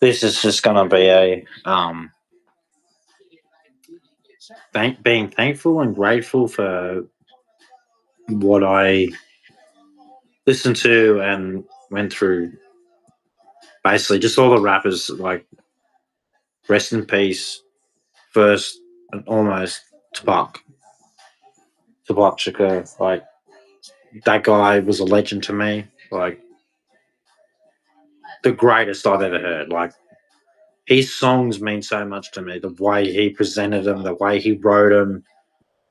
This is just gonna be a being thankful and grateful for what I listened to and went through. Basically, just all the rappers, like rest in peace, first and almost Tupac, Tupac Shakur. Like that guy was a legend to me. Like the greatest I've ever heard. Like his songs mean so much to me. The way he presented them, the way he wrote them,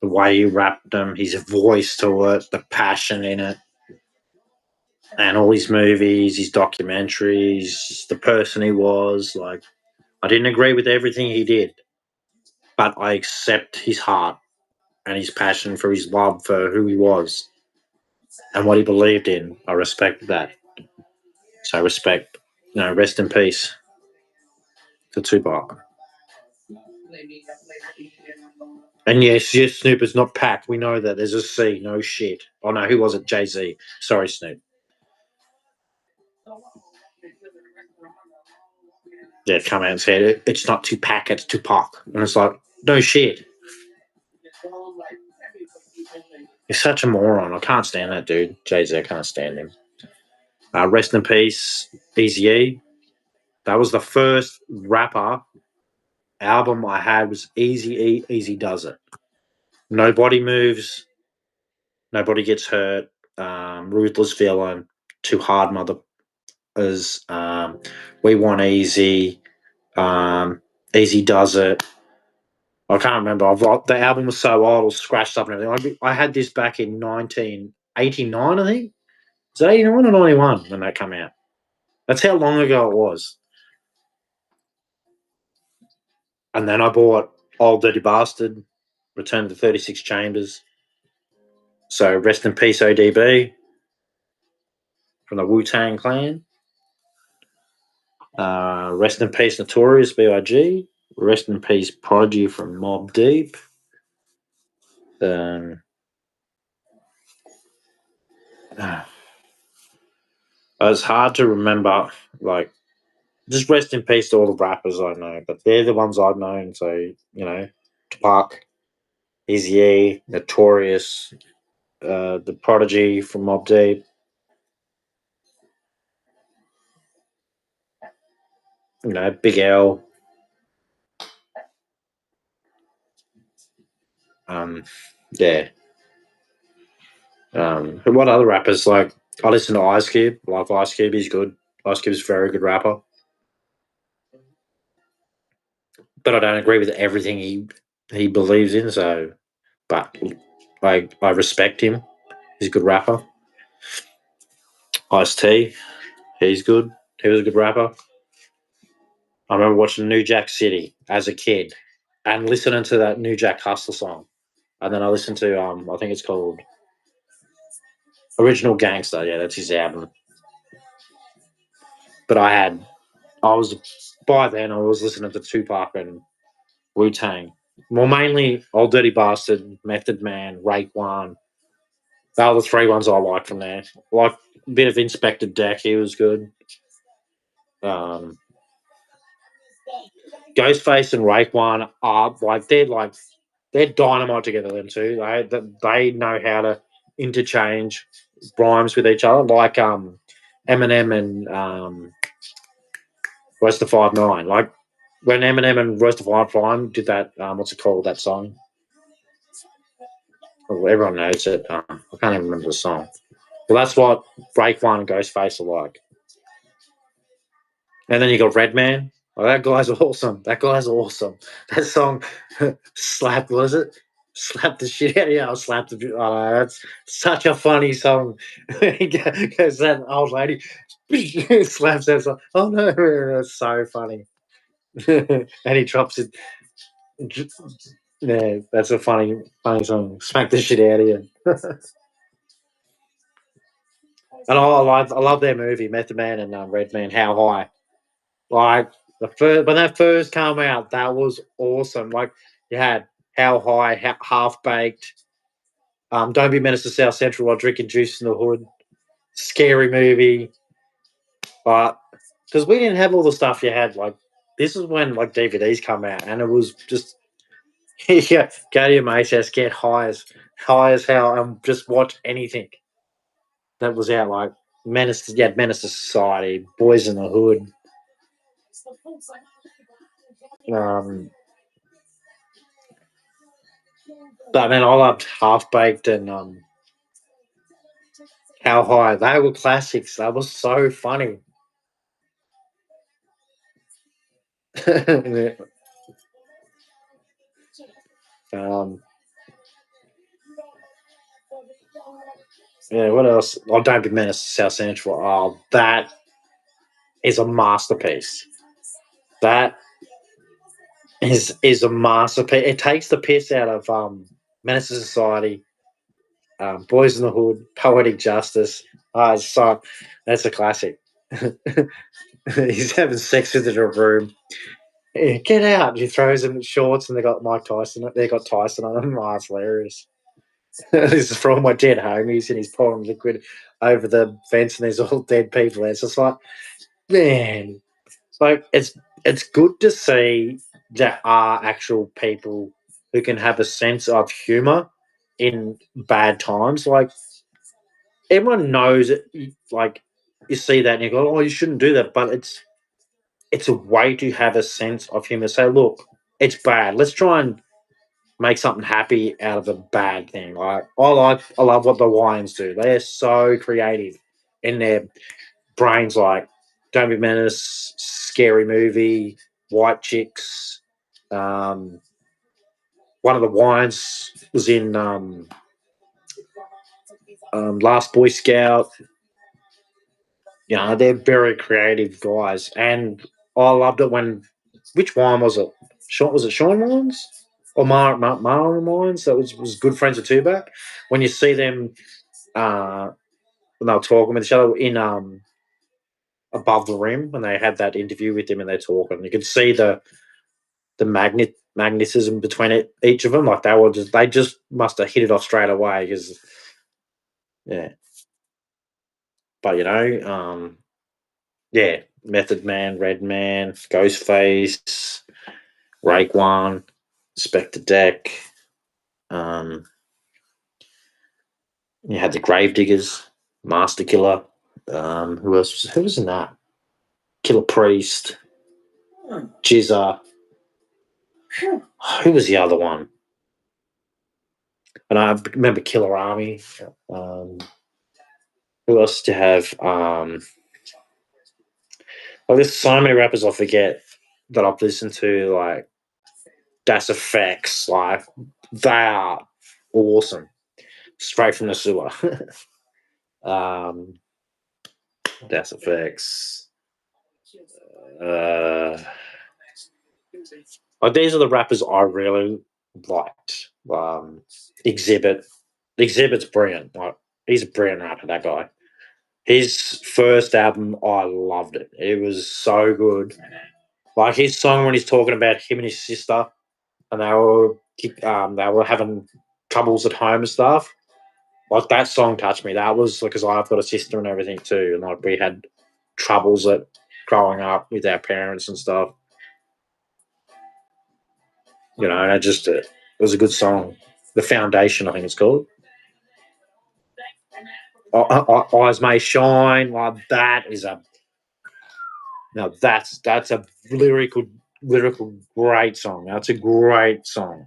the way he rapped them, his voice to it, the passion in it, and all his movies, his documentaries, the person he was. Like, I didn't agree with everything he did, but I accept his heart and his passion for his love for who he was and what he believed in. I respect that. So, respect, rest in peace to Tupac. And yes, Snoop is not Pac. We know that. There's a C. No shit. Oh no, who was it? Jay Z. Sorry, Snoop. Yeah, come out and said it's not Tupac, it's Tupac, and it's like no shit. He's such a moron. I can't stand that dude. Jay Z, I can't stand him. Rest in peace, Easy E. That was the first rapper album I had was Easy E. Easy Does It. Nobody moves. Nobody gets hurt. Ruthless villain. Too hard mother is. We want easy. Easy does it. I can't remember. The album was so old, it was scratched up and everything. I had this back in 1989, I think. Was it 89 or 91 when that came out? That's how long ago it was. And then I bought Old Dirty Bastard, Return to 36 Chambers. So rest in peace, ODB from the Wu Tang Clan. Rest in peace, Notorious B.I.G. Rest in peace, Prodigy from Mobb Deep. Um, it's hard to remember, like, just rest in peace to all the rappers I know, but they're the ones I've known. So, Tupac, Eazy-E, Notorious, the Prodigy from Mobb Deep. Big L. Yeah. What other rappers? Like, I listen to Ice Cube. Like Ice Cube, he's good. Ice Cube's a very good rapper. But I don't agree with everything he believes in. So, but I respect him. He's a good rapper. Ice T, he's good. He was a good rapper. I remember watching New Jack City as a kid and listening to that New Jack Hustler song. And then I listened to I think it's called Original Gangster. Yeah, that's his album. But I was by then I was listening to Tupac and Wu Tang. Well, mainly Old Dirty Bastard, Method Man, Raekwon. They are the three ones I like from there. Like a bit of Inspector Deck, he was good. Um, Ghostface and Raekwon are they're dynamite together. Them two, they know how to interchange rhymes with each other, like Eminem and Royce the 5'9". Like when Eminem and Royce the 5'9" did that, what's it called? That song. Well, everyone knows it. I can't even remember the song. Well, that's what Raekwon and Ghostface are like. And then you got Redman. Oh, that guy's awesome. That guy's awesome. That song slapped, was it? Slapped the shit out of you. I slapped the. Oh, that's such a funny song. Because that old lady slaps that song. Oh no, that's so funny. And he drops it. Yeah, that's a funny song. Smack the shit out of you. And I love their movie, Method Man and Redman. How High? Like when that first came out, that was awesome. Like you had How High, Half Baked, Don't Be Menace to South Central while drinking juice in the hood. Scary movie, but because we didn't have all the stuff you had. Like this is when like DVDs come out, and it was just yeah, go to your mate's house, get high as hell, and just watch anything that was out. Like Menace to Society, Boys in the Hood. Um, but then I loved Half Baked and How High. They were classics. That was so funny. um, yeah, what else? Oh, Don't Be Menace to South Central. Oh, that is a masterpiece. That is a masterpiece. It takes the piss out of Menace to Society, Boys in the Hood, Poetic Justice. So that's a classic. He's having sex with her in a room. Yeah, get out! He throws him in shorts, and they got Mike Tyson. They got Tyson on them. Oh, it's hilarious. This is for all my dead homies, and he's pouring liquid over the fence, and there's all dead people. It's just like, man, it's good to see there are actual people who can have a sense of humor in bad times. Like everyone knows it. Like you see that, and you go, "Oh, you shouldn't do that," but it's a way to have a sense of humor. Say, look, it's bad. Let's try and make something happy out of a bad thing. I love what the Lions do. They're so creative in their brains. Like Don't Be Menace, Scary Movie, White Chicks. Um, one of the Wines was in Last Boy Scout. You know, they're very creative guys, and I loved it when. Which wine was it? Sean was it Sean Wines or Marlon Wines? That was good friends with Tupac. When you see them, uh, when they were talking with each other in Above the Rim, when they had that interview with him and they're talking, you could see the magnetism between each of them. Like they just must have hit it off straight away. Because yeah, but yeah, Method Man, Red Man, Ghostface, Raekwon, Spectre Deck. Um, you had the Gravediggers, Master Killer. Who else? Who was in that? Killer Priest, Jizza. Who was the other one? And I remember Killer Army. Um, who else to have? Well, there's so many rappers I forget that I've listened to, like Das Effects. Like they are awesome, straight from the sewer. um, Das Effects. Uh, like these are the rappers I really liked. Exhibit. Exhibit's brilliant. Like he's a brilliant rapper. That guy. His first album, I loved it. It was so good. Like his song when he's talking about him and his sister, and they were having troubles at home and stuff. Like that song touched me. That was because I've got a sister and everything too, and like we had troubles at growing up with our parents and stuff. And it was a good song. The Foundation, I think it's called. Eyes May Shine. Like that is a now that's a lyrical great song. That's a great song.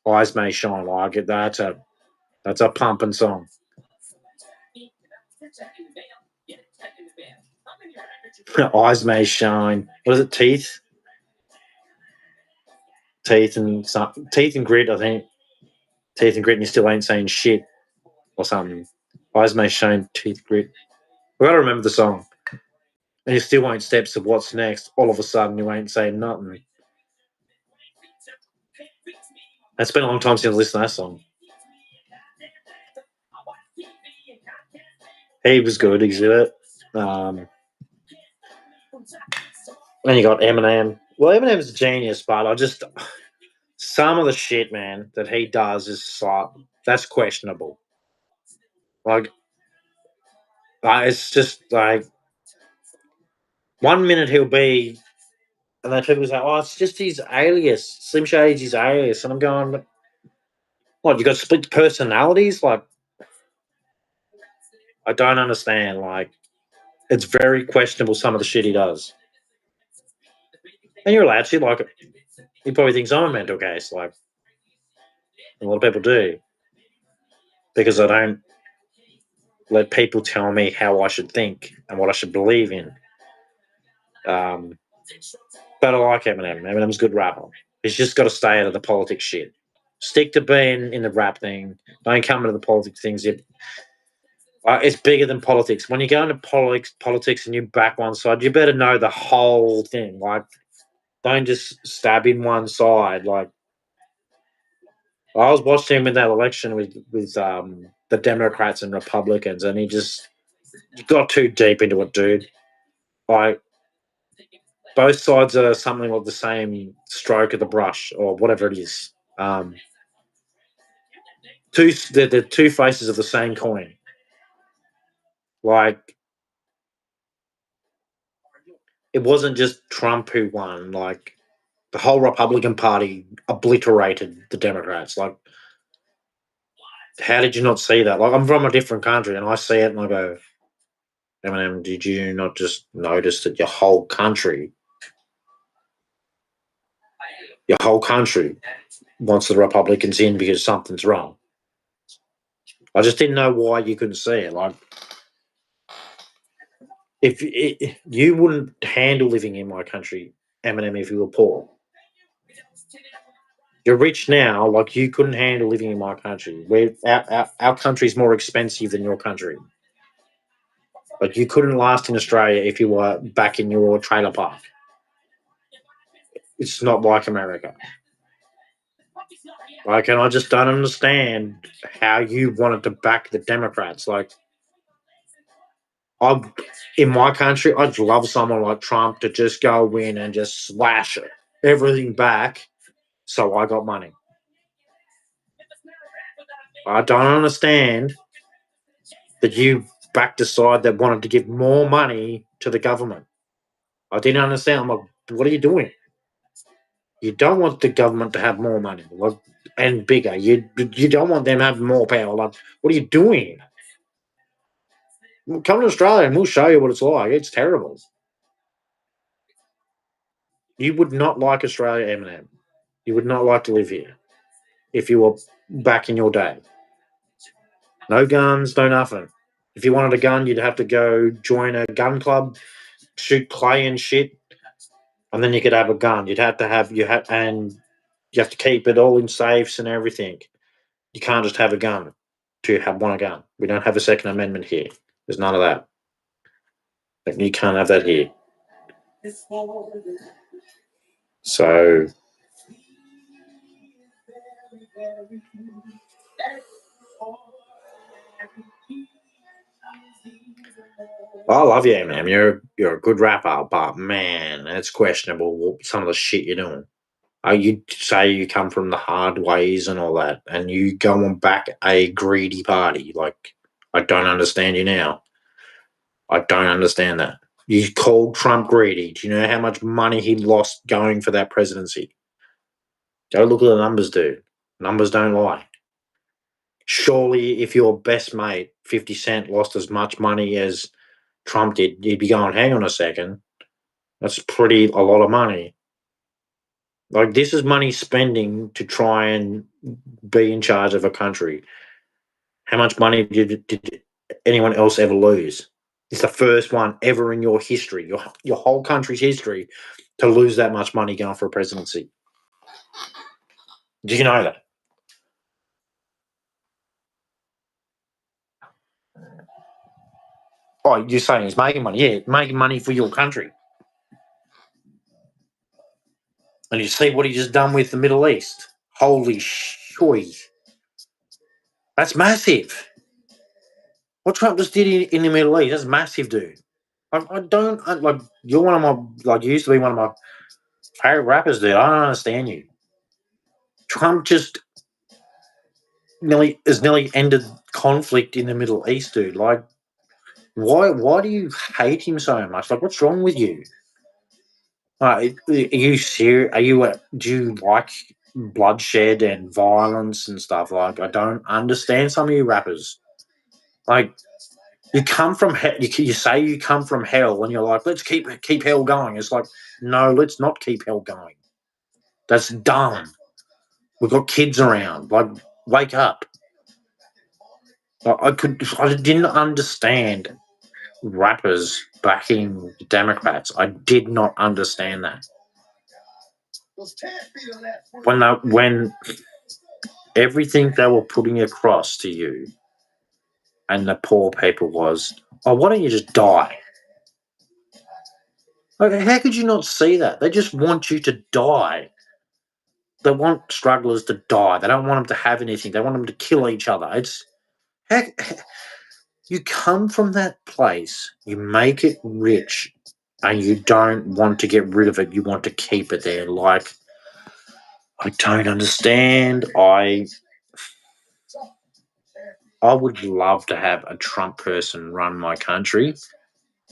Eyes May Shine. Like it. That's a pumping song. Eyes May Shine. What is it? Teeth and Grit. I think Teeth and Grit, and you still ain't saying shit or something. Eyes May Shine. Teeth Grit. I gotta remember the song. And you still won't steps to what's next. All of a sudden, you ain't saying nothing. It's been a long time since I listened to that song. He was good, Exhibit. Then you got Eminem. Well, Eminem's a genius, but some of the shit, man, that he does is like that's questionable. Like, it's just like 1 minute he'll be, and then people say, "Oh, it's just his alias. Slim Shady's his alias," and I'm going, "What? You got split personalities? Like, I don't understand. Like, it's very questionable some of the shit he does." And you're allowed to like. He probably thinks I'm a mental case, like a lot of people do, because I don't let people tell me how I should think and what I should believe in. Um, but I like Eminem. Eminem's a good rapper. He's just got to stay out of the politics shit. Stick to being in the rap thing. Don't come into the politics things. It's bigger than politics. When you go into politics and you back one side, you better know the whole thing. Like, don't just stab in one side. Like, I was watching him in that election with the Democrats and Republicans, and he just got too deep into it, dude. Like, both sides are something like the same stroke of the brush or whatever it is. They're two faces of the same coin. Like, it wasn't just Trump who won. Like, the whole Republican Party obliterated the Democrats. Like, how did you not see that? Like, I'm from a different country and I see it and I go, Eminem, did you not just notice that your whole country wants the Republicans in because something's wrong? I just didn't know why you couldn't see it. Like, if you wouldn't handle living in my country, Eminem, if you were poor. You're rich now, like you couldn't handle living in my country. Our country's more expensive than your country. Like, you couldn't last in Australia if you were back in your trailer park. It's not like America. Like, and I just don't understand how you wanted to back the Democrats. Like, I, in my country, I'd love someone like Trump to just go in and just slash everything back, so I got money. I don't understand that you backed a side that wanted to give more money to the government. I didn't understand. I'm like, what are you doing? You don't want the government to have more money, like, and bigger. You don't want them having more power. Like, what are you doing? Come to Australia and we'll show you what it's like. It's terrible. You would not like Australia, Eminem. You would not like to live here if you were back in your day. No guns, no nothing. If you wanted a gun, you'd have to go join a gun club, shoot clay and shit, and then you could have a gun. And you have to keep it all in safes and everything. You can't just have a gun to want a gun. We don't have a Second Amendment here. There's none of that. Like, you can't have that here. So I love you, man. You're a good rapper, but man, it's questionable some of the shit you're doing. You say you come from the hard ways and all that, and you go on back a greedy party. Like, I don't understand you now. I don't understand that. You called Trump greedy. Do you know how much money he lost going for that presidency? Go look at the numbers, dude. Numbers don't lie. Surely, if your best mate, 50 Cent, lost as much money as Trump did, you'd be going, hang on a second. That's a lot of money. Like, this is money spending to try and be in charge of a country. How much money did anyone else ever lose? It's the first one ever in your history, your whole country's history, to lose that much money going for a presidency. Do you know that? Oh, you're saying he's making money? Yeah, making money for your country. And you see what he just done with the Middle East. Holy shit. That's massive. What Trump just did in the Middle East, that's massive, dude. Like, you're one of my, like, you used to be one of my favorite rappers, dude. I don't understand you. Trump just nearly ended conflict in the Middle East, dude. Like, Why do you hate him so much? Like, what's wrong with you? Are you serious? Do you like bloodshed and violence and stuff? Like, I don't understand some of you rappers. Like, you come from hell. You say you come from hell, and you're like, let's keep hell going. It's like, no, let's not keep hell going. That's dumb. We've got kids around. Like, wake up. I didn't understand rappers backing Democrats. I did not understand that. When everything they were putting across to you and the poor people was, oh, why don't you just die? Like, how could you not see that? They just want you to die. They want strugglers to die. They don't want them to have anything. They want them to kill each other. It's heck. You come from that place, you make it rich, and you don't want to get rid of it. You want to keep it there. Like, I don't understand. I would love to have a Trump person run my country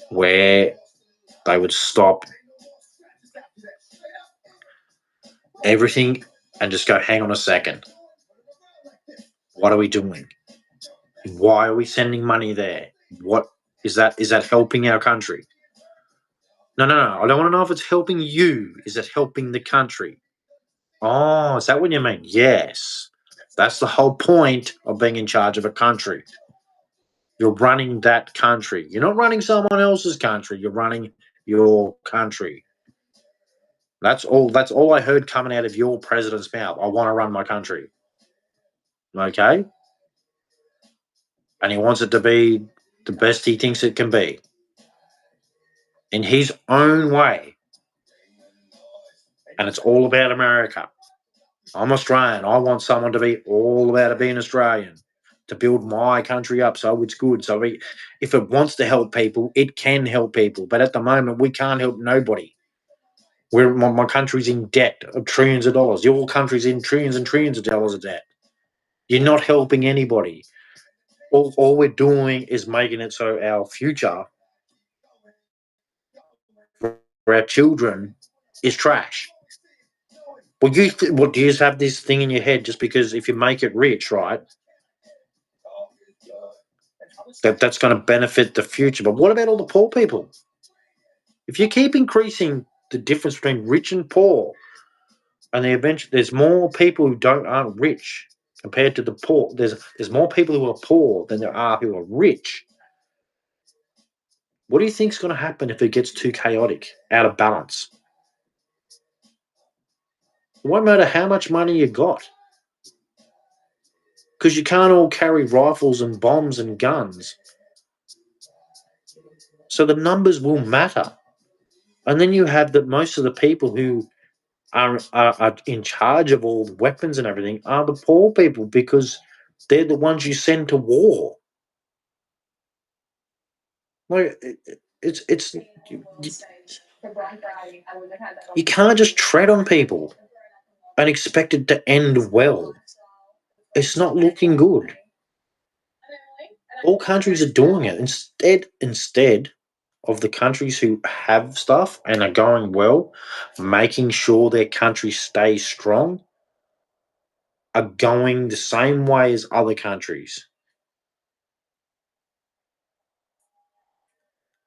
where they would stop everything and just go, hang on a second. What are we doing? Why are we sending money there? What is that? Is that helping our country? No, no, no. I don't want to know if it's helping you. Is it helping the country? Oh, is that what you mean? Yes. That's the whole point of being in charge of a country. You're running that country. You're not running someone else's country. You're running your country. That's all I heard coming out of your president's mouth. I want to run my country. Okay? And he wants it to be the best he thinks it can be. In his own way. And it's all about America. I'm Australian. I want someone to be all about it being Australian, to build my country up so it's good. So if it wants to help people, it can help people. But at the moment, we can't help nobody. My country's in debt of trillions of dollars. Your country's in trillions and trillions of dollars of debt. You're not helping anybody. All we're doing is making it so our future for our children is trash. Well, do you just have this thing in your head just because if you make it rich, right, that's going to benefit the future. But what about all the poor people? If you keep increasing the difference between rich and poor, and there's more people who aren't rich compared to the poor. There's more people who are poor than there are who are rich. What do you think's going to happen if it gets too chaotic, out of balance? It won't matter how much money you got, because you can't all carry rifles and bombs and guns. So the numbers will matter, and then you have that most of the people who are in charge of all the weapons and everything are the poor people because they're the ones you send to war. Like it's you can't just tread on people and expect it to end well. It's not looking good. All countries are doing it. Instead of the countries who have stuff and are going well, making sure their country stays strong, are going the same way as other countries.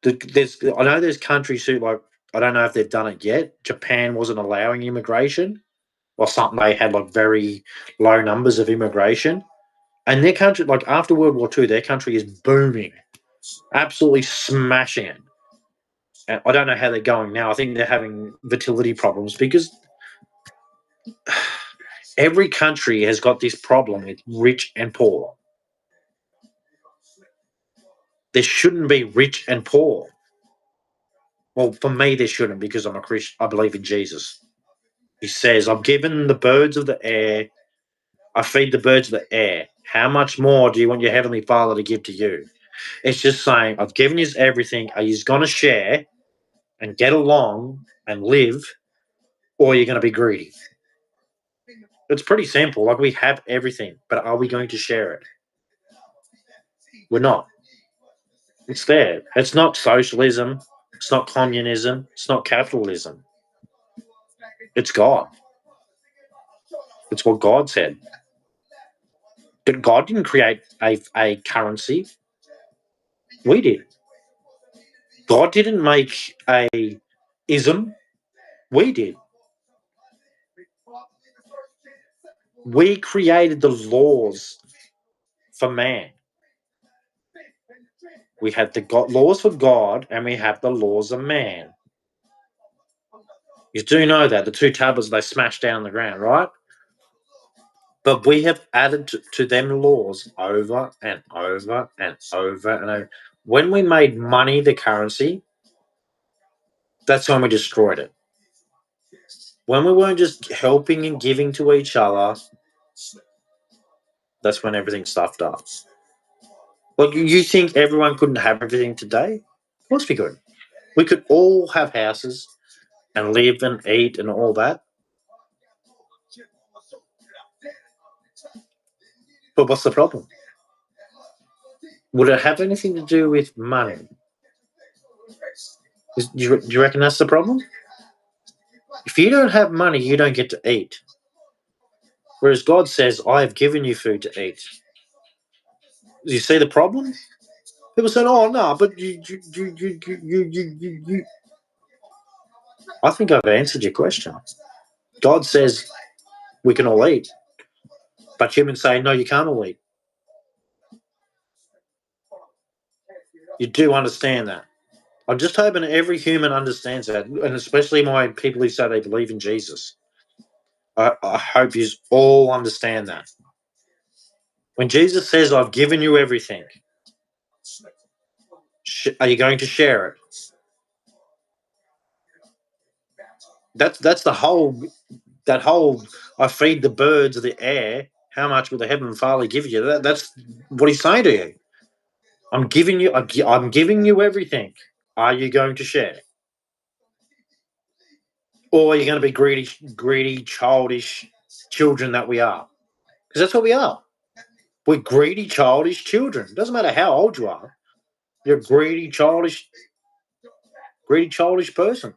I know there's countries who like I don't know if they've done it yet. Japan wasn't allowing immigration, or something. They had like very low numbers of immigration, and their country, like after World War II, their country is booming, absolutely smashing it. And I don't know how they're going now. I think they're having fertility problems because every country has got this problem with rich and poor. There shouldn't be rich and poor. Well, for me, there shouldn't because I'm a Christian. I believe in Jesus. He says, I've given the birds of the air, I feed the birds of the air. How much more do you want your Heavenly Father to give to you? It's just saying, I've given you everything. Are you going to share and get along and live, or are you going to be greedy? It's pretty simple. Like, we have everything, but are we going to share it? We're not. It's there. It's not socialism. It's not communism. It's not capitalism. It's God. It's what God said. But God didn't create a currency. We did. God didn't make a ism. We did. We created the laws for man. We had the laws for God, and we have the laws of man. You do know that the two tablets they smashed down on the ground, right? But we have added to them laws over and over and over and over. When we made money the currency, that's when we destroyed it. When we weren't just helping and giving to each other, that's when everything stuffed up. Well, you think everyone couldn't have everything today? Of course we could. We could all have houses and live and eat and all that. But what's the problem? Would it have anything to do with money? Do you reckon that's the problem? If you don't have money, you don't get to eat. Whereas God says, I have given you food to eat. Do you see the problem? People say, oh, no, but you. I think I've answered your question. God says we can all eat. But humans say, no, you can't all eat. You do understand that. I'm just hoping every human understands that, and especially my people who say they believe in Jesus. I hope you all understand that. When Jesus says, I've given you everything, are you going to share it? That's the whole, that whole, I feed the birds of the air, how much will the Heavenly Father give you? That's what he's saying to you. I'm giving you everything. Are you going to share? Or are you going to be greedy, childish children that we are? Because that's what we are. We're greedy, childish children. It doesn't matter how old you are. You're a greedy, childish person.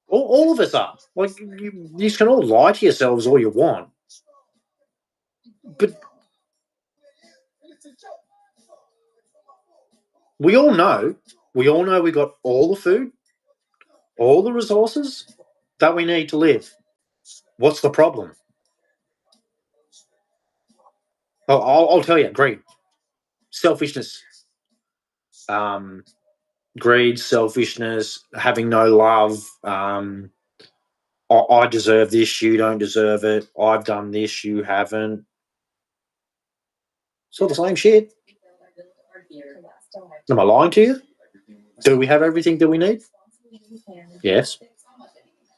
All of us are. Like you can all lie to yourselves all you want, but we all know. We all know we got all the food, all the resources that we need to live. What's the problem? Oh, I'll tell you. Greed, selfishness, um, greed, selfishness, having no love. I deserve this, you don't deserve it. I've done this, you haven't. It's all the same shit. Am I lying to you? Do we have everything that we need? Yes.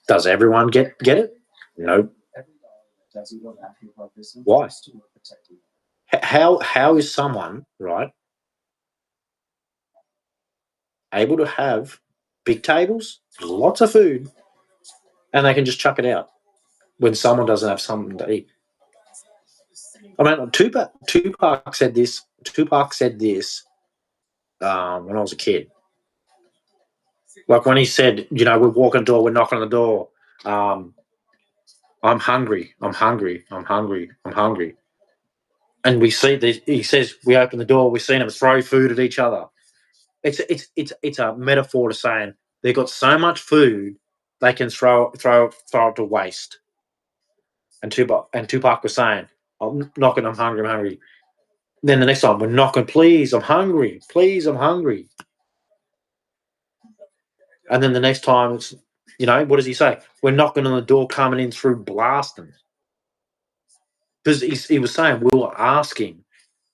Does everyone get it? No. Why? How is someone, right, able to have big tables, lots of food, and they can just chuck it out when someone doesn't have something to eat? I mean, Tupac said this. Tupac said this when I was a kid. Like when he said, we're walking the door, we're knocking on the door. I'm hungry. I'm hungry. I'm hungry. I'm hungry. And we see this. He says we open the door. We've seen them throw food at each other. It's a metaphor to saying they've got so much food they can throw it to waste. And Tupac was saying, I'm knocking. I'm hungry. I'm hungry. Then the next time we're knocking, please, I'm hungry. Please, I'm hungry. And then the next time it's, what does he say? We're knocking on the door, coming in through blasting. Because he was saying we were asking,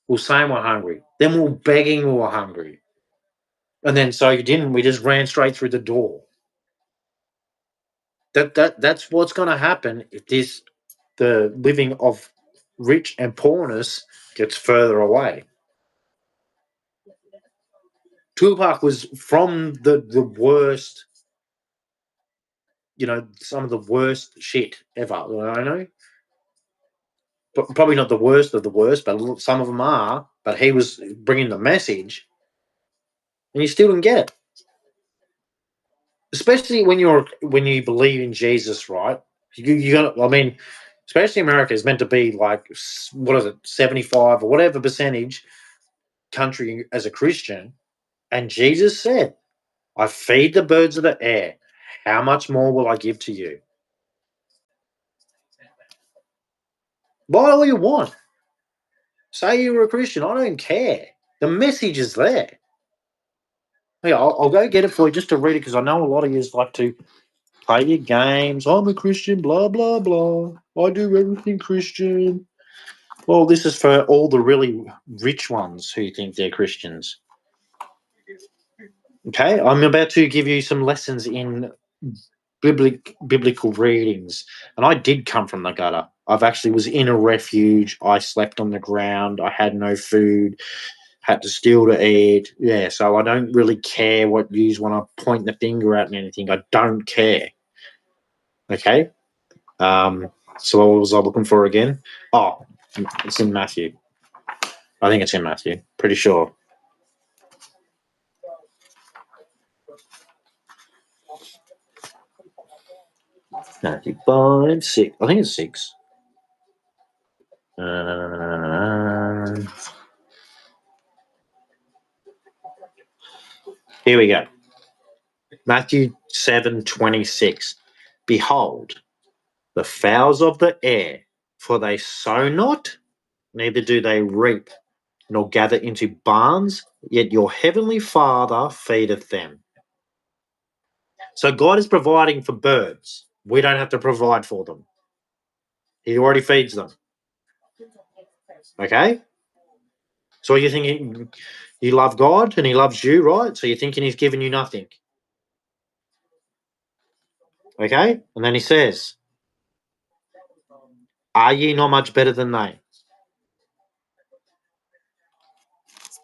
we were saying we're hungry, then we were begging we were hungry, and then so you didn't. We just ran straight through the door. That's what's going to happen if the living of rich and poorness gets further away. Tupac was from the worst, some of the worst shit ever. I know, but probably not the worst of the worst, but some of them are. but he was bringing the message, and you still didn't get it. Especially when you believe in Jesus, right? You got. I mean, especially America is meant to be like, what is it, 75 or whatever percentage country as a Christian, and Jesus said, "I feed the birds of the air. How much more will I give to you?" Buy all you want. Say you're a Christian. I don't care. The message is there. Yeah, I'll go get it for you just to read it, because I know a lot of you like to play your games. I'm a Christian, blah, blah, blah. I do everything Christian. Well, this is for all the really rich ones who think they're Christians. Okay, I'm about to give you some lessons in biblical readings. And I did come from the gutter. I've actually was in a refuge. I slept on the ground. I had no food. Had to steal to eat. Yeah, so I don't really care what you want to point the finger at and anything. I don't care. Okay? So what was I looking for again? Oh, it's in Matthew. I think it's in Matthew. Pretty sure. Matthew 5, 6. I think it's 6. Here we go. Matthew 7:26. Behold, the fowls of the air, for they sow not, neither do they reap, nor gather into barns, yet your heavenly Father feedeth them. So God is providing for birds. We don't have to provide for them. He already feeds them. Okay? So you're thinking you love God and he loves you, right? So you're thinking he's giving you nothing. Okay? And then he says, are ye not much better than they?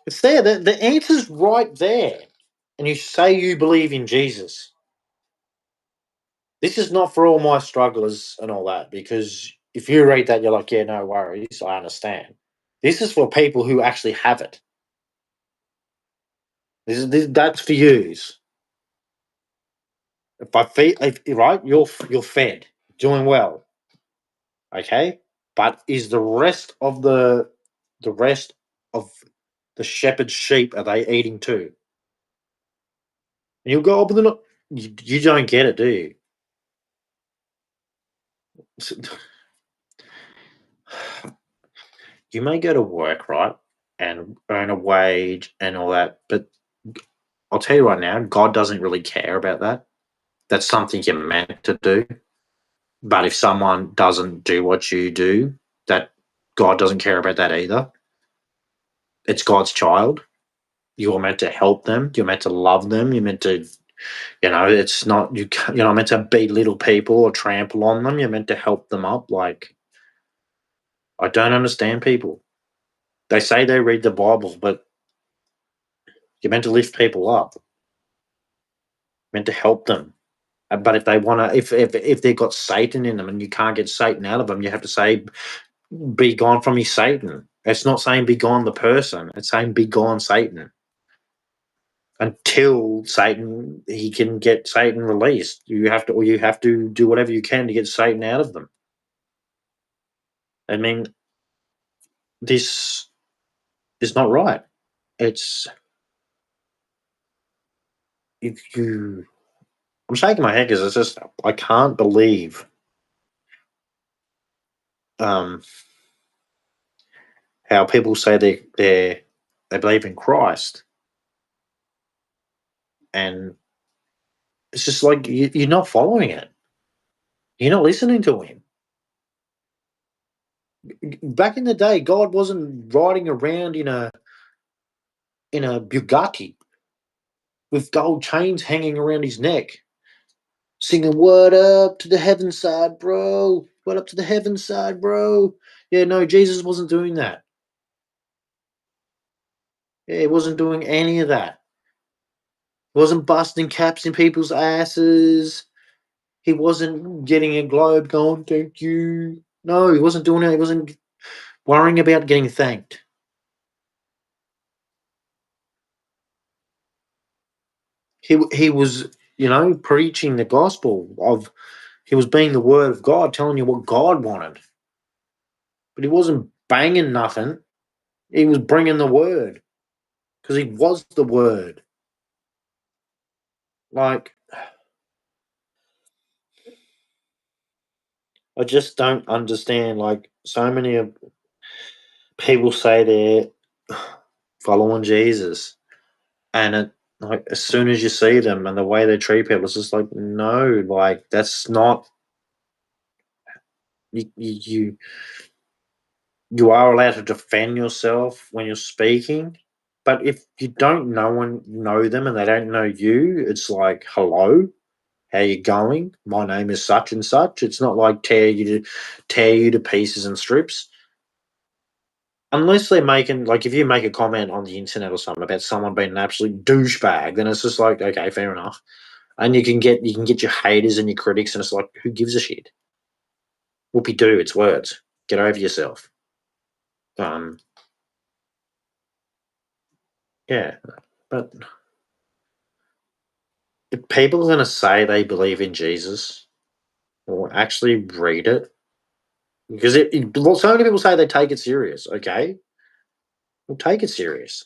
It's there. The answer's right there. And you say you believe in Jesus. This is not for all my strugglers and all that, because if you read that, you're like, yeah, no worries, I understand. This is for people who actually have it. That's for yous. If I feed, right, you're fed, doing well, okay. But is the rest of the shepherd's sheep, are they eating too? And you'll go, oh, but they're not. You don't get it, do you? You may go to work, right, and earn a wage and all that, but I'll tell you right now, God doesn't really care about that. That's something you're meant to do. But if someone doesn't do what you do, that God doesn't care about that either. It's God's child. You're meant to help them. You're meant to love them. You're meant to, it's not you're not meant to belittle people or trample on them. You're meant to help them up. Like, I don't understand people. They say they read the Bible, but you're meant to lift people up. You're meant to help them. But if they want to, if they've got Satan in them and you can't get Satan out of them, you have to say, "Be gone from me, Satan." It's not saying "be gone" the person. It's saying "be gone, Satan." Until he can get Satan released, you have to do whatever you can to get Satan out of them. I mean, this is not right. It's if you. I'm shaking my head because it's just I can't believe um, how people say they believe in Christ, and it's just like you're not following it. You're not listening to him. Back in the day, God wasn't riding around in a Bugatti with gold chains hanging around his neck, singing "What up to the heaven side, bro? What up to the heaven side, bro?" Yeah, no, Jesus wasn't doing that. Yeah, he wasn't doing any of that. He wasn't busting caps in people's asses. He wasn't getting a globe going, "Thank you." No, he wasn't doing it. He wasn't worrying about getting thanked. he was, preaching the gospel of, he was being the word of God, telling you what God wanted. But he wasn't banging nothing. He was bringing the word because he was the word. Like, I just don't understand. Like, so many of people say they're following Jesus, and like as soon as you see them and the way they treat people, it's just like, no, like that's not you. You are allowed to defend yourself when you're speaking, but if you don't know them and they don't know you, it's like, hello, how you going? My name is such and such. It's not like tear you to pieces and strips. Unless they're making, like, if you make a comment on the internet or something about someone being an absolute douchebag, then it's just like, okay, fair enough. And you can get your haters and your critics, and it's like, who gives a shit? Whoopie doo, it's words. Get over yourself. Um, yeah, but if people are going to say they believe in Jesus or actually read it, because well, so many people say they take it serious. Okay, well, take it serious.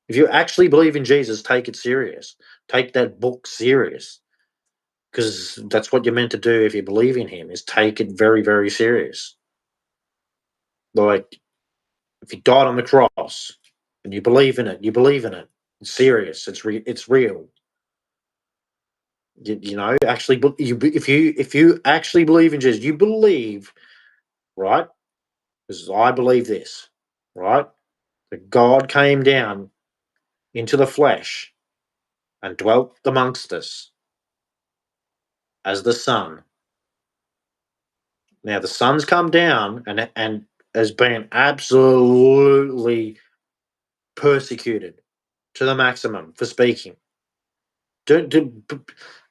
If you actually believe in Jesus, take it serious. Take that book serious, because that's what you're meant to do if you believe in Him. Is take it very, very serious. Like, if He died on the cross and you believe in it, you believe in it. It's serious. It's real. Actually, if you actually believe in Jesus, you believe, right? Because I believe this, right? That God came down into the flesh and dwelt amongst us as the Son. Now the Son's come down and has been absolutely persecuted to the maximum for speaking.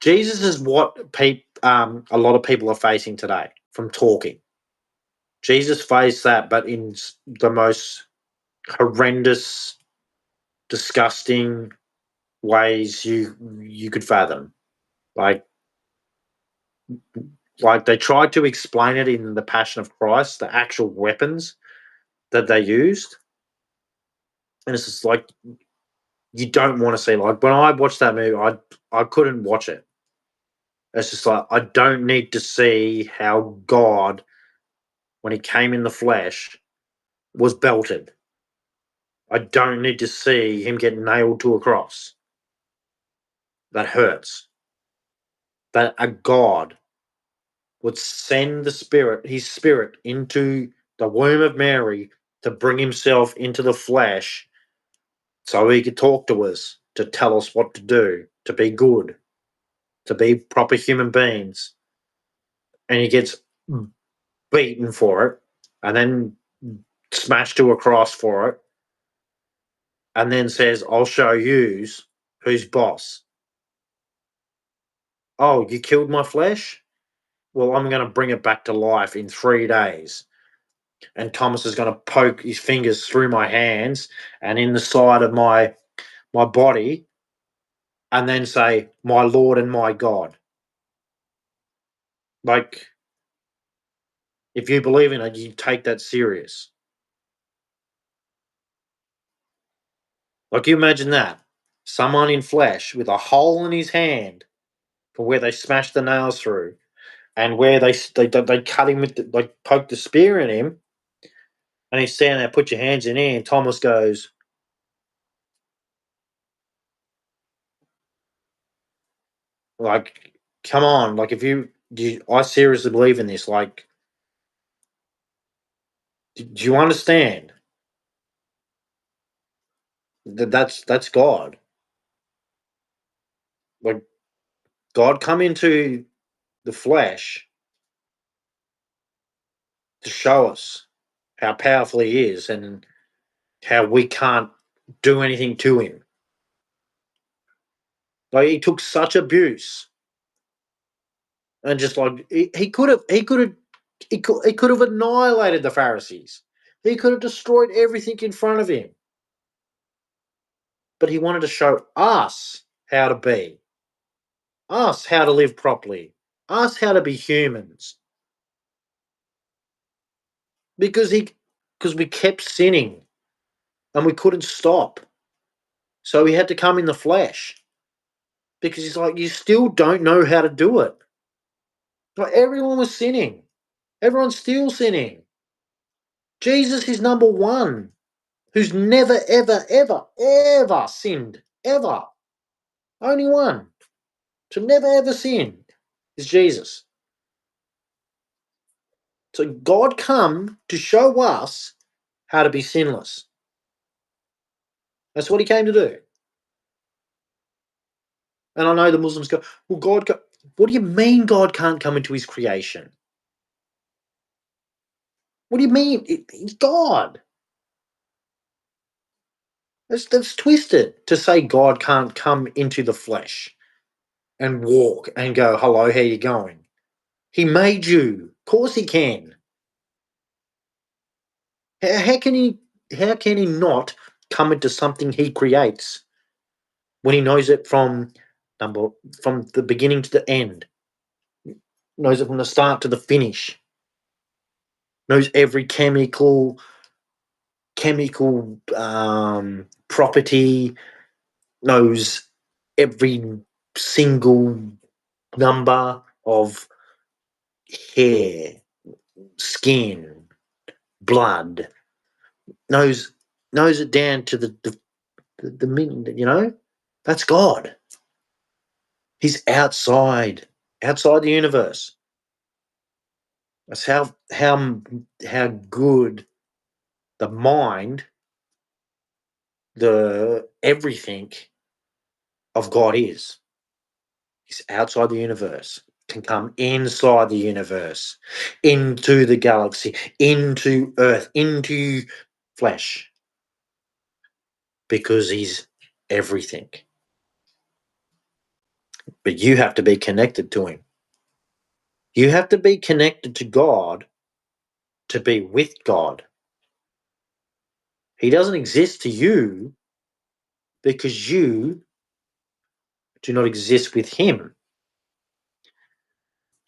Jesus is what a lot of people are facing today from talking. Jesus faced that, but in the most horrendous, disgusting ways you could fathom. Like like they tried to explain it in the Passion of Christ, the actual weapons that they used, and it's just like you don't want to see. Like when I watched that movie, I couldn't watch it. It's just like I don't need to see how God, when He came in the flesh, was belted. I don't need to see Him get nailed to a cross. That hurts. That a God would send His Spirit, into the womb of Mary to bring Himself into the flesh so He could talk to us, to tell us what to do, to be good, to be proper human beings. And He gets beaten for it and then smashed to a cross for it and then says, I'll show who's boss. Oh, you killed my flesh? Well, I'm going to bring it back to life in 3 days. And Thomas is going to poke his fingers through my hands and in the side of my body and then say, my Lord and my God. Like, if you believe in it, you take that serious. Like, you imagine that. Someone in flesh with a hole in his hand for where they smashed the nails through and where they cut him with like poked the spear in him, and he's standing there, put your hands in here, and Thomas goes, like, come on, like, if I seriously believe in this, like, do you understand that that's God? Like, God come into the flesh to show us how powerful He is and how we can't do anything to Him. Like, He took such abuse, and just like he could have annihilated the Pharisees. He could have destroyed everything in front of Him. But He wanted to show us how to be, us how to live properly, us how to be humans. Because we kept sinning and we couldn't stop. So he had to come in the flesh. Because he's like, you still don't know how to do it. Like everyone was sinning. Everyone's still sinning. Jesus is number one, who's never, ever, ever, ever sinned. Ever. Only one to never ever sin is Jesus. So God come to show us how to be sinless. That's what he came to do. And I know the Muslims go, well, what do you mean God can't come into his creation? What do you mean? He's God. That's twisted to say God can't come into the flesh and walk and go, hello, how you going? He made you. Of course he can. How can he not come into something he creates when he knows it from the beginning to the end? Knows it from the start to the finish. Knows every chemical property, knows every single number of hair, skin, blood, knows it down to the minute, that's God. He's outside the universe. That's how good the mind, the everything of God is. He's outside the universe, can come inside the universe, into the galaxy, into Earth, into flesh, because he's everything. But you have to be connected to him. You have to be connected to God to be with God. He doesn't exist to you because you do not exist with him.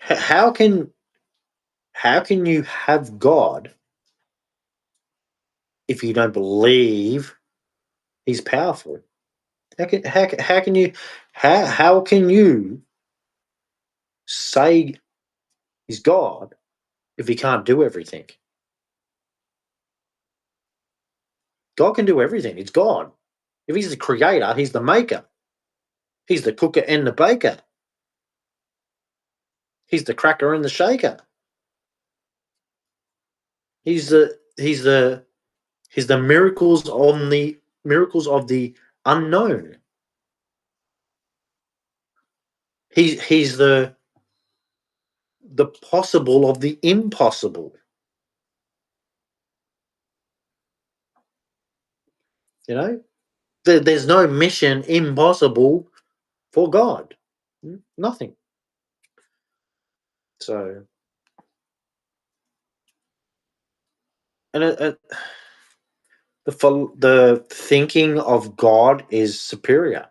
How can you have God if you don't believe he's powerful? How can you say he's God if he can't do everything? God can do everything. It's God. If he's the creator, he's the maker. He's the cooker and the baker. He's the cracker and the shaker. He's the miracles of the unknown. He's the possible of the impossible. There's no mission impossible for God. Nothing. So, and the thinking of God is superior.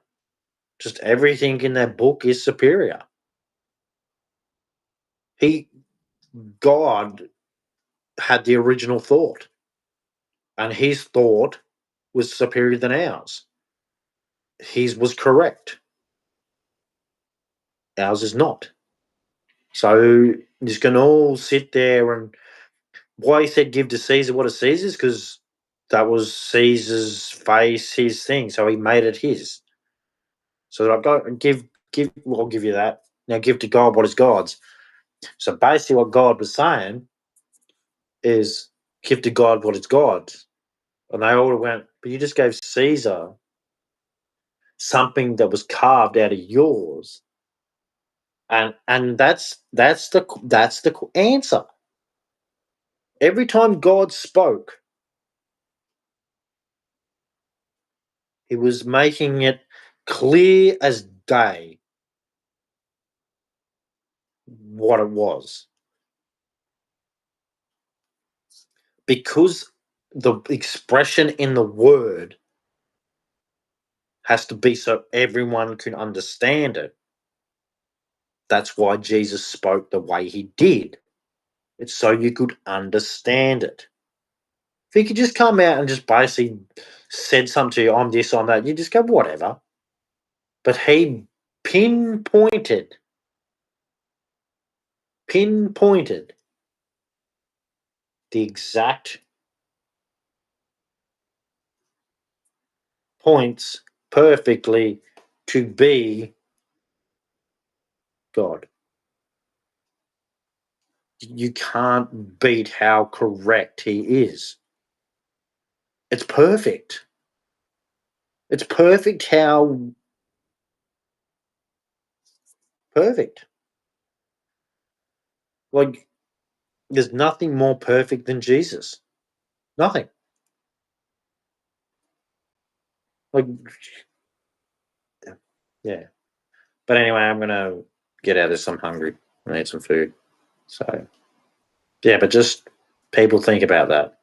Just everything in that book is superior. God had the original thought, and his thought was superior than ours. His was correct. Ours is not. So you just can all sit there and why he said give to Caesar what is Caesar's, because that was Caesar's face, his thing. So he made it his. So I go and I'll give you that. Now give to God what is God's. So basically what God was saying is give to God what is God's. And they all went, but you just gave Caesar something that was carved out of yours. And that's the answer. Every time God spoke, he was making it clear as day what it was. Because the expression in the word Has to be so everyone can understand it. That's why Jesus spoke the way he did. It's so you could understand it. If he could just come out and just basically said something to you, I'm this, I'm that, you just go, whatever. But he pinpointed the exact points perfectly to be God. You can't beat how correct he is. It's perfect. It's perfect how perfect. Like, there's nothing more perfect than Jesus. Nothing. Like, yeah. But anyway, I'm gonna get out of this. I'm hungry. I need some food. So yeah, but just people think about that.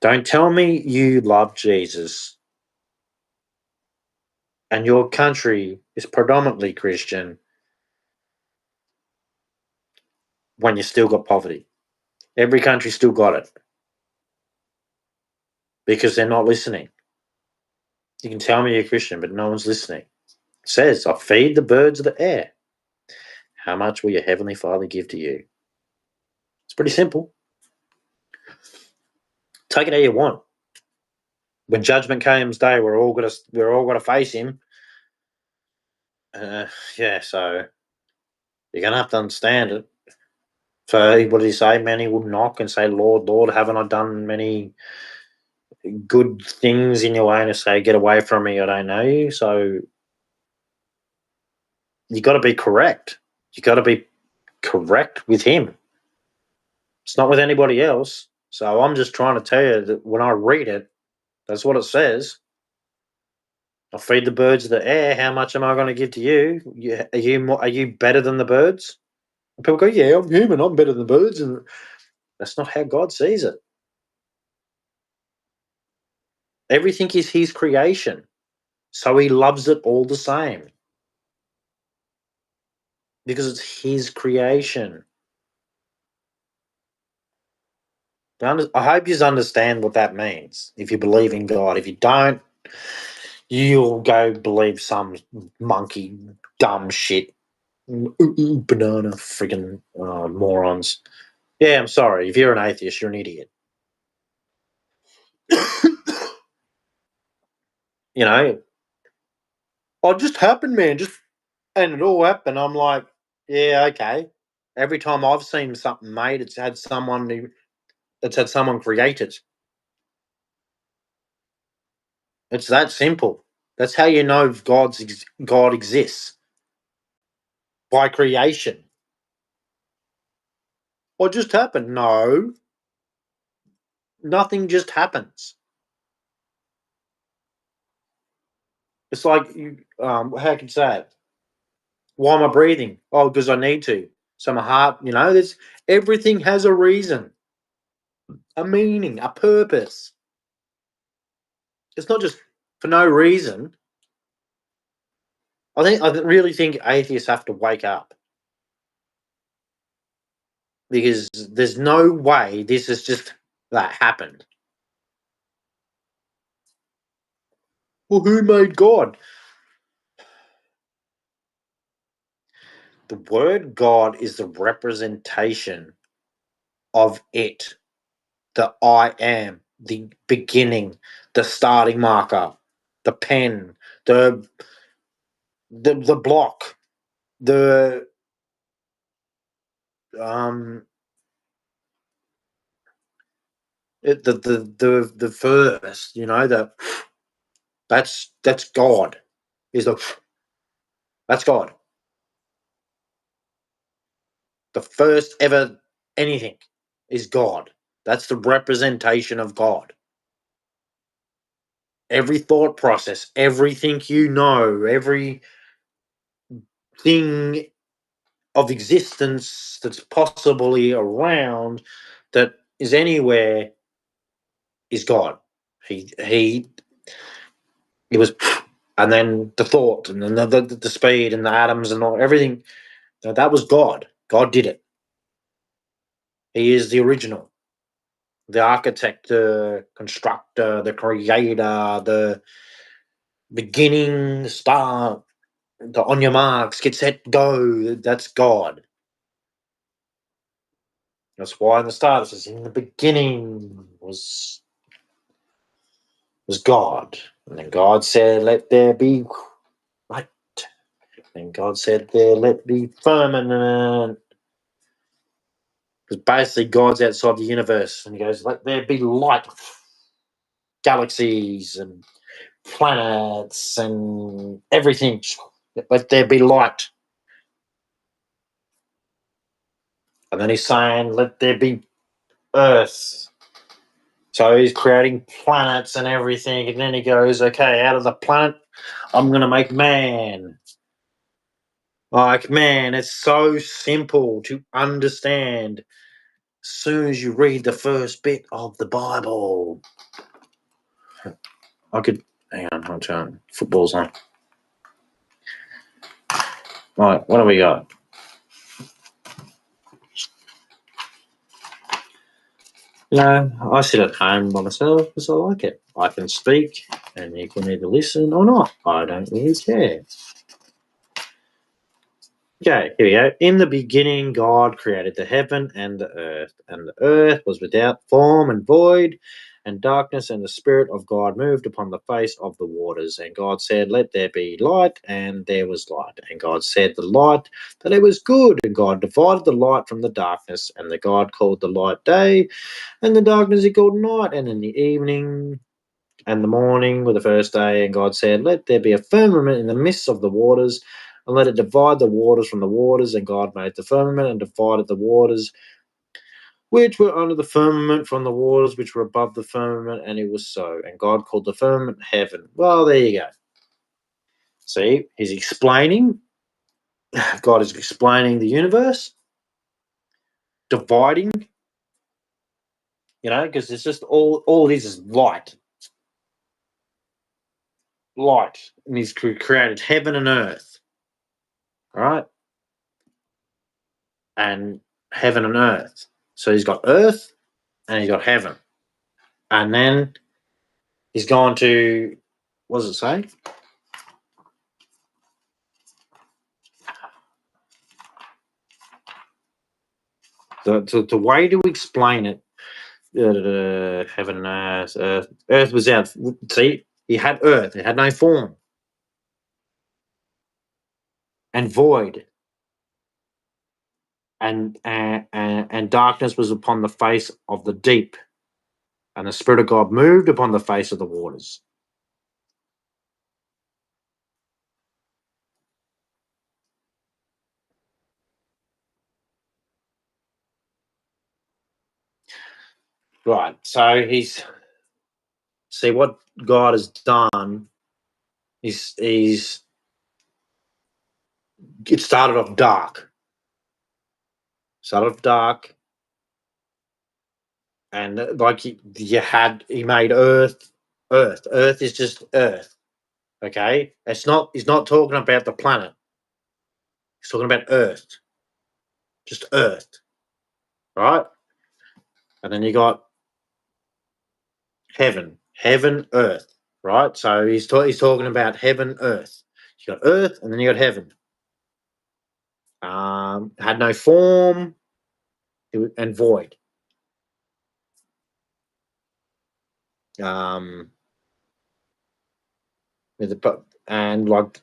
Don't tell me you love Jesus and your country is predominantly Christian when you still got poverty. Every country still got it because they're not listening. You can tell me you're Christian, but no one's listening. It says, I feed the birds of the air. How much will your heavenly Father give to you? It's pretty simple. Take it how you want. When judgment comes day, we're all gonna face him. Yeah, so you're gonna have to understand it. So what did he say? Many will knock and say, Lord, Lord, haven't I done many good things in your way? And say, get away from me, I don't know you. So you got to be correct. You got to be correct with him. It's not with anybody else. So I'm just trying to tell you that when I read it, that's what it says. I feed the birds of the air. How much am I going to give to you? Are you better than the birds? And people go, yeah, I'm human. I'm better than the birds. And that's not how God sees it. Everything is his creation. So he loves it all the same. Because it's his creation. I hope you understand what that means if you believe in God. If you don't, you'll go believe some monkey dumb shit. Banana friggin' morons. Yeah, I'm sorry. If you're an atheist, you're an idiot. You know, oh, it just happened, man. And it all happened. I'm like, yeah, okay. Every time I've seen something made, it's had someone create it. It's that simple. That's how you know if God exists, by creation. What just happened? No, nothing just happens. It's like how can you say it? Why am I breathing? Oh, because I need to. So my heart, there's everything has a reason, a meaning, a purpose. It's not just for no reason. I really think atheists have to wake up because there's no way this is just that happened. Well, who made God? The word God is the representation of it. The I am, the beginning, the starting marker, the pen, the block, the um the first, that's God. Is the That's God. The first ever anything is God. That's the representation of God. Every thought process, everything everything of existence that's possibly around, that is anywhere, is God. He it was. And then the thought, and then the speed, and the atoms, and everything. That was God. God did it. He is the original, the architect, the constructor, the creator, the beginning, the start, the on your marks, get set, go. That's God. That's why in the start it says, in the beginning was God. And then God said, let there be light. And God said, there let be firmament. Because basically God's outside the universe. And he goes, let there be light. Galaxies and planets and everything. Let there be light. And then he's saying, let there be earth. So he's creating planets and everything. And then he goes, okay, out of the planet, I'm going to make man. Like, man, it's so simple to understand as soon as you read the first bit of the Bible. I could, hang on, hold on. Football's on. Right, what do we got? I sit at home by myself because I like it. I can speak and you can either listen or not. I don't really care. Okay, here we go. In the beginning, God created the heaven and the earth was without form and void, and darkness and the Spirit of God moved upon the face of the waters. And God said, let there be light, and there was light. And God said, the light, that it was good. And God divided the light from the darkness, and the God called the light day, and the darkness he called night. And in the evening and the morning were the first day. And God said, let there be a firmament in the midst of the waters, and let it divide the waters from the waters. And God made the firmament and divided the waters which were under the firmament from the waters which were above the firmament, and it was so. And God called the firmament heaven. Well, there you go. See, he's explaining, God is explaining the universe, dividing, because it's just all it is light. Light. And he's created heaven and earth. All right? And heaven and earth. So he's got earth and he's got heaven. And then he's gone to, what does it say? The way to explain it, heaven and earth. Earth was out. See, he had earth. It had no form. And void. And darkness was upon the face of the deep. And the Spirit of God moved upon the face of the waters. Right. So see what God has done is it started off dark. And like he made earth. Earth is just earth. Okay? He's not talking about the planet. He's talking about earth. Just earth. Right? And then you got heaven, earth, right? So he's talking about heaven, earth. You got earth, and then you got heaven. Had no form and void. And like,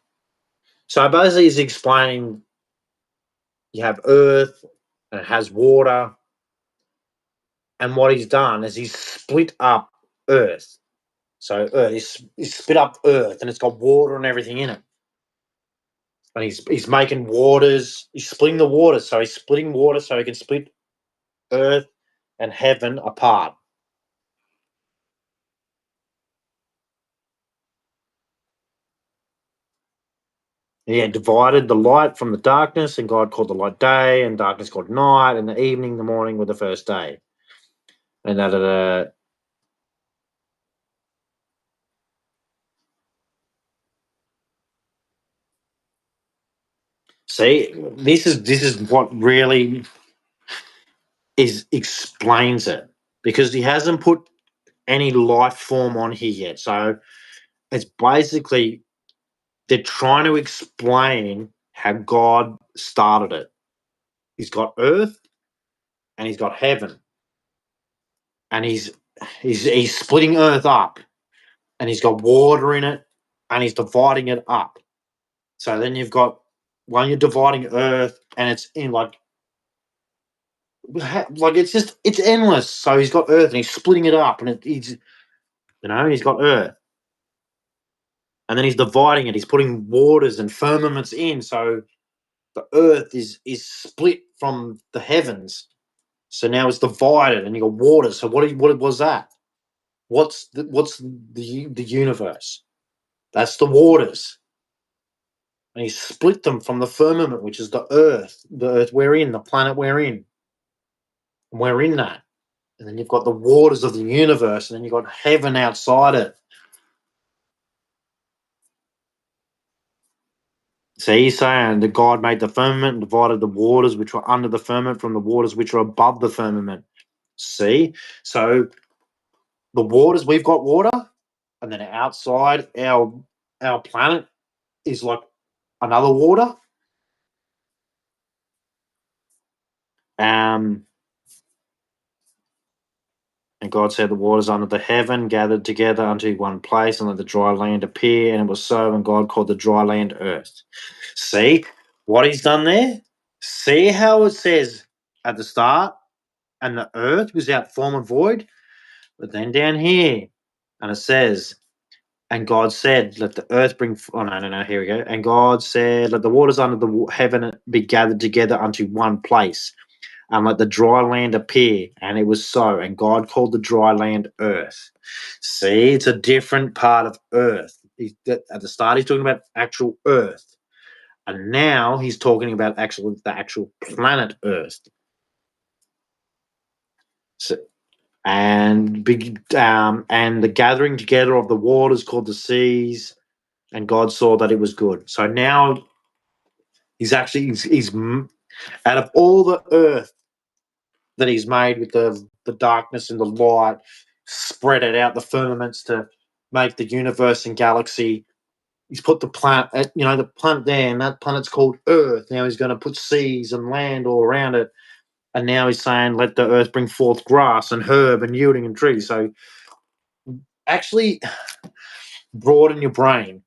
so basically, he's explaining you have earth and it has water, and what he's done is he's split up earth. So he's split up earth, and it's got water and everything in it. And he's making waters. He's splitting the water, so he's splitting water so he can split earth and heaven apart. He had divided the light from the darkness, and God called the light day, and darkness called night, and the evening, the morning were the first day. And See, this is what really explains it, because he hasn't put any life form on here yet. So it's basically they're trying to explain how God started it. He's got earth and he's got heaven, and he's splitting earth up, and he's got water in it, and he's dividing it up. So then you've got, when you're dividing earth, and it's in like it's endless. So he's got earth and he's splitting it up, and he's got earth, and then he's dividing it. He's putting waters and firmaments in. So the earth is split from the heavens. So now it's divided, and you got water. So what was that? What's the universe? That's the waters. And he split them from the firmament, which is the earth we're in, the planet we're in. And we're in that. And then you've got the waters of the universe, and then you've got heaven outside it. So he's saying that God made the firmament and divided the waters which were under the firmament from the waters which are above the firmament. See? So the waters, we've got water, and then outside our planet is like another water. And God said, the waters under the heaven gathered together unto one place, and let the dry land appear. And it was so, and God called the dry land earth. See what he's done there? See how it says at the start, and the earth was without form and void? But then down here, and it says, and God said, let the earth bring... Oh, no, here we go. And God said, let the waters under the heaven be gathered together unto one place, and let the dry land appear. And it was so. And God called the dry land earth. See, it's a different part of earth. At the start, he's talking about actual earth. And now he's talking about the actual planet Earth. So, and the gathering together of the waters called the seas, and God saw that it was good. So now he's out of all the earth that he's made with the darkness and the light, spread it out, the firmaments to make the universe and galaxy. He's put the planet, the planet there, and that planet's called Earth. Now he's going to put seas and land all around it. And now he's saying, let the earth bring forth grass and herb and yielding and trees. So actually broaden your brain.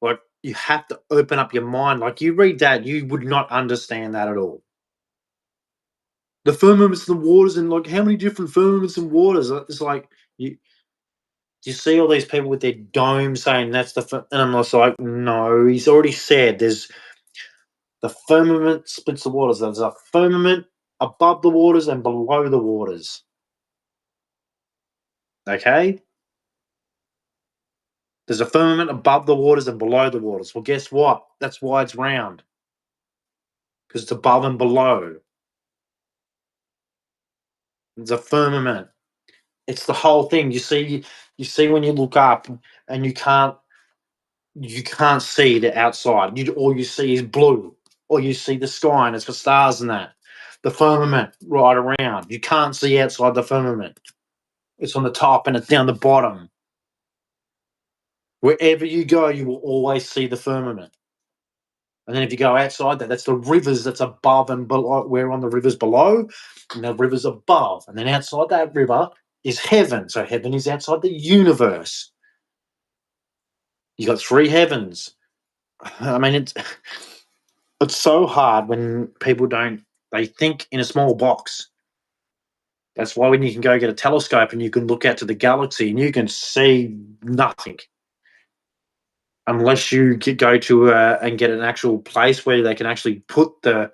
Like, you have to open up your mind. Like, you read that, you would not understand that at all. The firmaments and the waters, and like, how many different firmaments and waters? It's like, you see all these people with their dome saying that's and I'm just like, no, he's already said there's the firmament splits the waters. There's a firmament above the waters and below the waters. Okay? There's a firmament above the waters and below the waters. Well, guess what? That's why it's round. Because it's above and below. There's a firmament. It's the whole thing. You see when you look up and you can't see the outside. All you see is blue. Or you see the sky and it's for stars and that. The firmament right around. You can't see outside the firmament. It's on the top and it's down the bottom. Wherever you go, you will always see the firmament. And then if you go outside that, that's the rivers that's above and below. We're on the rivers below, and the rivers above. And then outside that river is heaven. So heaven is outside the universe. You got three heavens. I mean, it's so hard when people they think in a small box. That's why when you can go get a telescope and you can look out to the galaxy and you can see nothing. Unless you go to and get an actual place where they can actually put the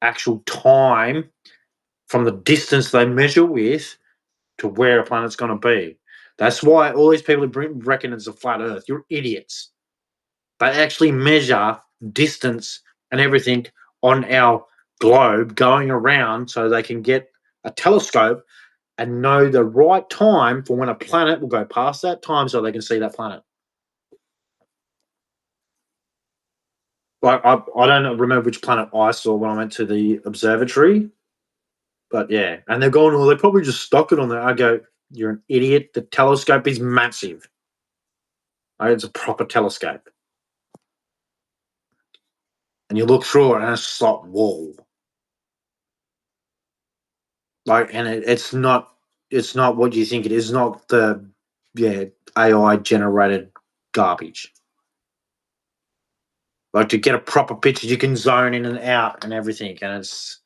actual time from the distance they measure with to where a planet's going to be. That's why all these people who reckon it's a flat Earth, you're idiots. They actually measure distance and everything on our globe going around so they can get a telescope and know the right time for when a planet will go past that time so they can see that planet. Like I don't remember which planet I saw when I went to the observatory, but yeah, and they're going, well, they probably just stuck it on there. I go, you're an idiot. The telescope is massive. Like, it's a proper telescope, and you look through it, and it's just like whoa. Like, and it's not what you think it is. Not the AI generated garbage. Like, to get a proper picture, you can zone in and out and everything, and it's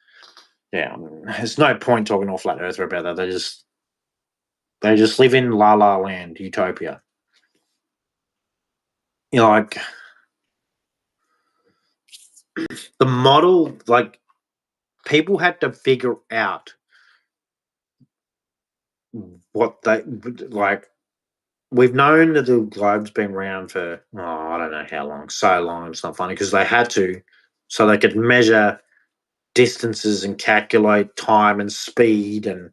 there's no point talking to flat earther about that. They just live in la la land, utopia. You know, like the model, like people had to figure out what they like. We've known that the globe's been around for I don't know how long, so long. It's not funny because they had to, so they could measure distances and calculate time and speed and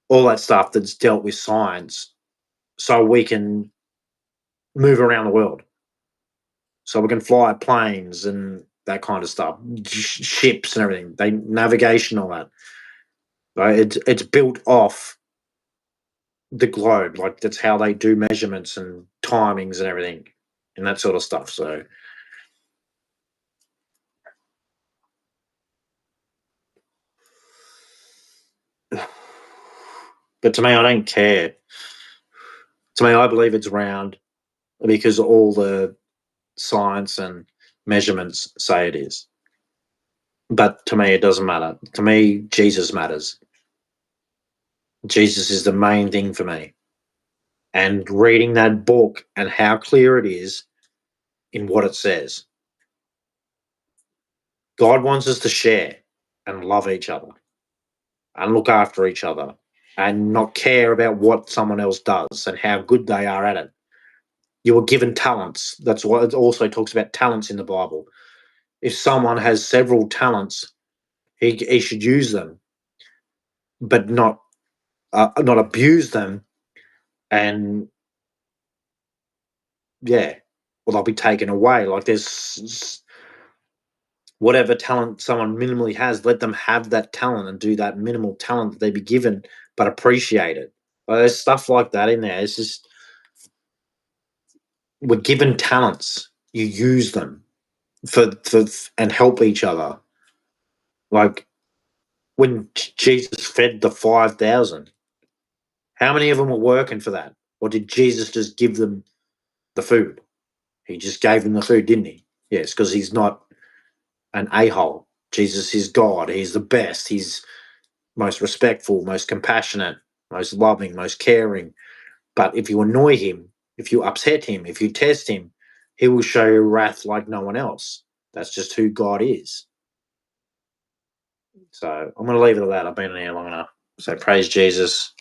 all that stuff that's dealt with science, so we can move around the world, so we can fly planes and that kind of stuff, ships and everything. They navigation, all that. Right? It's built off the globe. Like that's how they do measurements and timings and everything and that sort of stuff. So but to me, I don't care. To me, I believe it's round because all the science and measurements say it is. But to me, it doesn't matter. To me, Jesus matters. Jesus is the main thing for me. And reading that book and how clear it is in what it says. God wants us to share and love each other and look after each other and not care about what someone else does and how good they are at it. You were given talents. That's what it also talks about, talents in the Bible. If someone has several talents, he should use them, but not abuse them. And well, they'll be taken away. Like there's whatever talent someone minimally has, let them have that talent and do that minimal talent that they be given, but appreciate it. There's stuff like that in there. It's just we're given talents, you use them for and help each other. Like when Jesus fed the 5,000, how many of them were working for that, or did Jesus just give them the food? He just gave them the food, didn't he? Yes, because he's not an a-hole. Jesus is God. He's the best. He's most respectful, most compassionate, most loving, most caring. But if you annoy him, if you upset him, if you test him, he will show you wrath like no one else. That's just who God is. So I'm going to leave it at that. I've been in here long enough. So praise Jesus.